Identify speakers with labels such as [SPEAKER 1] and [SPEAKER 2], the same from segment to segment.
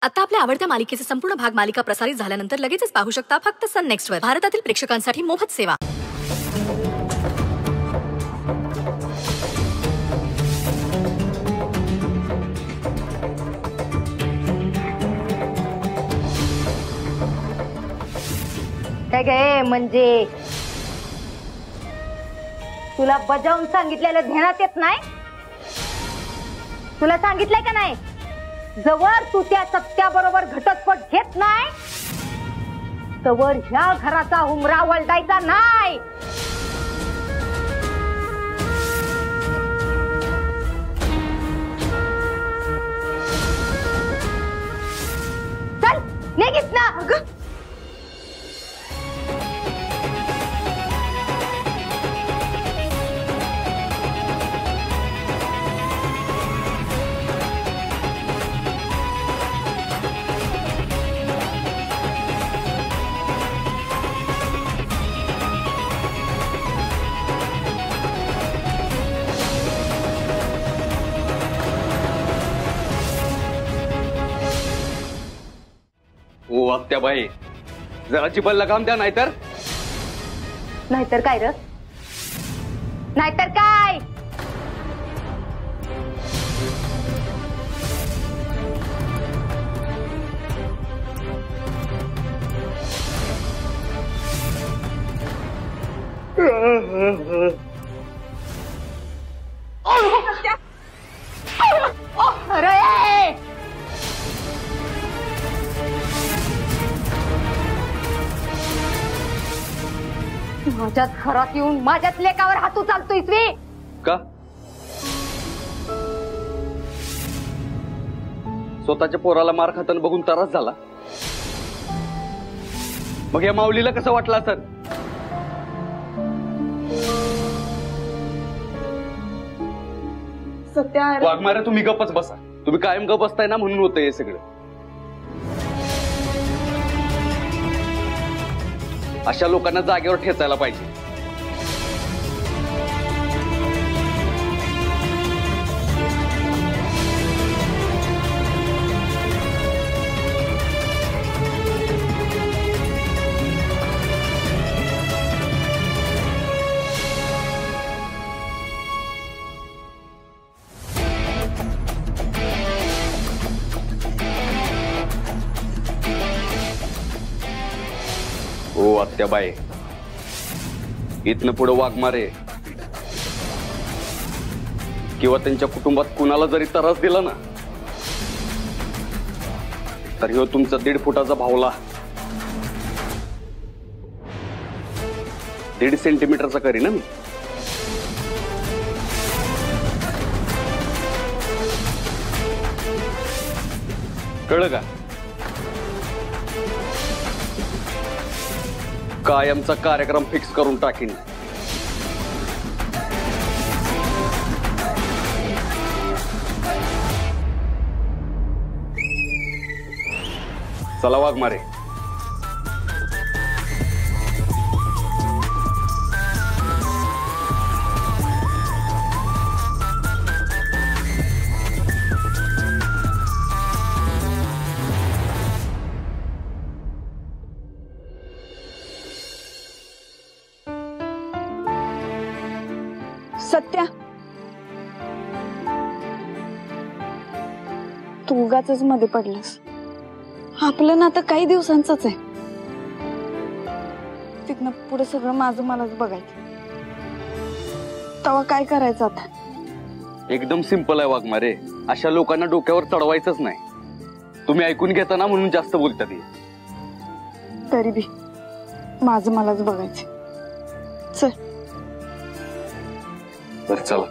[SPEAKER 1] आता आपल्या आवडत्या मालिकेचे संपूर्ण भाग मालिका प्रसारित झाल्यानंतर लगेचच पाहू शकता फक्त सन नेक्स्ट वर. भारतातील प्रेक्षकांसाठी मोफत सेवा.
[SPEAKER 2] काय गे म्हणजे तुला बजावून सांगितलेलं ध्यानात येत नाही? तुला सांगितलंय का नाही, जवळ तू त्या सत्याबरोबर घटस्फोट घेत नाही तवर ह्या घराचा उमरा वलटायचा नाही. चल निघित ना.
[SPEAKER 3] ओ आत्याबाई, जरा चिपल लगाम द्या, नाहीतर
[SPEAKER 2] नाहीतर काय र? नाहीतर काय? अरे माझ्यात घरात येऊन माझ्याच लेकावर हात उचलतोय
[SPEAKER 3] का? स्वतःच्या पोराला मार खाताना बघून त्रास झाला? मग या माऊलीला कसं वाटलं असेल?
[SPEAKER 4] सत्या
[SPEAKER 3] वाघमारे, तुम्ही गप्पच बसा. तुम्ही कायम गप बसताय ना, म्हणून होतं हे सगळं. अशा लोकांना जागेवर ठेचायला पाहिजे. ओ आत्याबाई, इथनं पुढे वाघमारे किंवा त्यांच्या कुटुंबात कुणाला जरी त्रास दिला ना, तर ह्यो तुमचा 1.5 फुटाचा भावला 1.5 सेंटीमीटरचा करी ना मी. कळलं का? कायमचा कार्यक्रम फिक्स करून टाकीन. चला वाघमारे.
[SPEAKER 4] सत्या, तू उगाचच मध्ये पडलास. आपलं नातं काही दिवसांचंच आहे. तिथनं पुढे सगळं माझं मलाच बघायचं. तेव्हा काय करायचं आता?
[SPEAKER 3] एकदम सिंपल आहे वाघमारे. अशा लोकांना डोक्यावर चढवायचंच नाही. तुम्ही ऐकून घेता ना, म्हणून जास्त बोलतात.
[SPEAKER 4] तरी बी माझं मलाच बघायचं. चल.
[SPEAKER 3] बरं चला.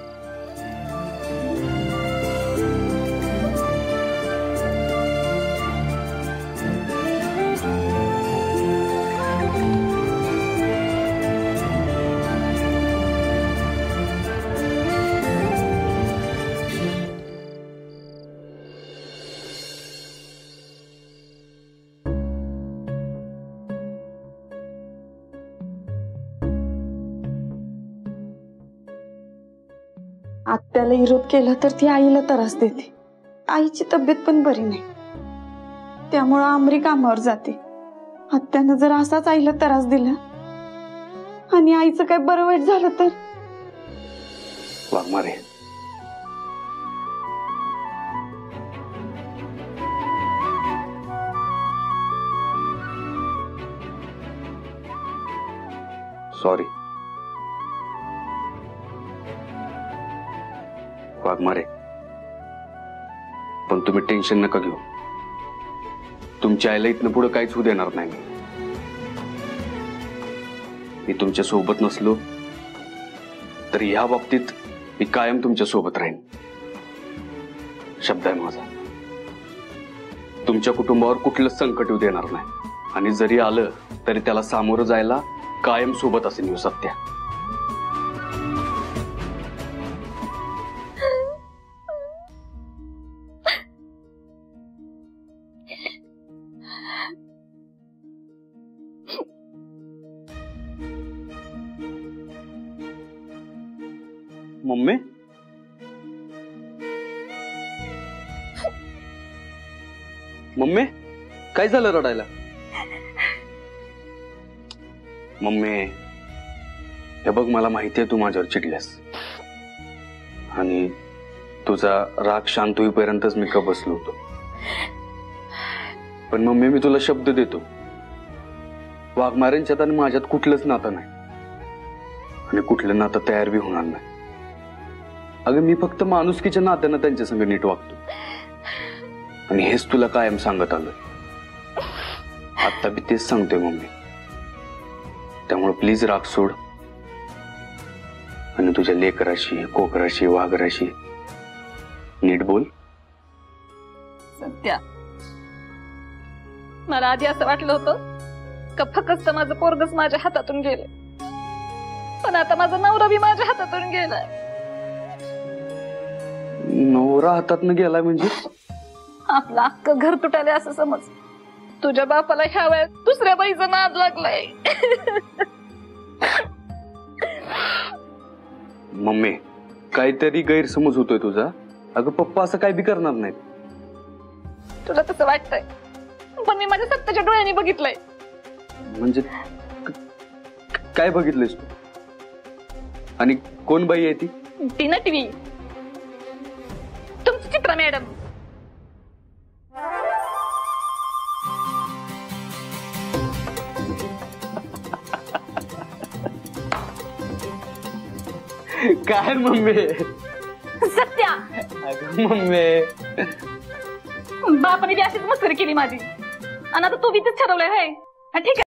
[SPEAKER 4] आत्याला विरोध केला तर ती आईला त्रास देते. आईची तब्येत पण बरी नाही. त्यामुळं आमरी कामावर जाते. आत्यानं जर असाच आईला त्रास दिला आणि आईचं काय बरं वाईट झालं तर?
[SPEAKER 3] वाघमारे, सॉरी. वाघमारे, पण तुम्ही टेन्शन नका घेऊ. तुमच्या आईला इथनं पुढे काहीच होऊ देणार नाही. मी तुमच्या सोबत नसलो तर ह्या बाबतीत मी कायम तुमच्या सोबत राहीन. शब्द आहे माझा. तुमच्या कुटुंबावर कुठलंच संकट येऊ देणार नाही, आणि जरी आलं तरी त्याला सामोरं जायला कायम सोबत असेल. सत्या, मम्मी, मम्मी काय झालं रडायला? मम्मी, हे बघ, मला माहितीये तू माझ्यावर चिडल्यास आणि तुझा राग शांत होईपर्यंतच मी का बसलो होतो. पण मम्मी, मी तुला शब्द देतो, वाघमारेंच्यात आणि माझ्यात कुठलंच नातं नाही आणि कुठलं नातं तयार बी होणार नाही. अगं, मी फक्त माणुसकीच्या नात्यानं त्यांच्या संग नीट वागतो आणि हेच तुला कायम सांगत आलोय. आता बी तेच सांगतोय मम्मी. त्यामुळे प्लीज राग सोड आणि तुझ्या लेकराशी, कोकराशी, वाघराशी नीट बोल.
[SPEAKER 5] सत्या, मला आधी असं वाटलं होतं का फक्त माझं पोरगच माझ्या हातातून गेलं, पण आता माझा नवरा बी माझ्या हातातून गेलाय.
[SPEAKER 3] नवरा हातातनं गेलाय म्हणजे?
[SPEAKER 5] आपलं अख्खं घर तुटाले असं समज. तुझ्या बापाला ह्या वेळेत दुसऱ्या बाईचा नाद लागलाय.
[SPEAKER 3] मम्मी, काहीतरी गैरसमज होतोय तुझा. अगं, पप्पा असं काय बी करणार नाहीत.
[SPEAKER 5] तुला तसं वाटतंय, पण मी माझ्या सत्याच्या डोळ्यांनी बघितलंय.
[SPEAKER 3] म्हणजे काय बघितलंयस तू? आणि कोण बाई आहे ती?
[SPEAKER 5] ती नटवी, तुमची चित्रा मॅडम.
[SPEAKER 3] काय मम्मी?
[SPEAKER 5] सत्या,
[SPEAKER 3] अगं मम्मी,
[SPEAKER 5] बापाने बी अशीच मस्करी केली माझी आणि आता तू बी तेच ठरवलंय. ठीक आहे.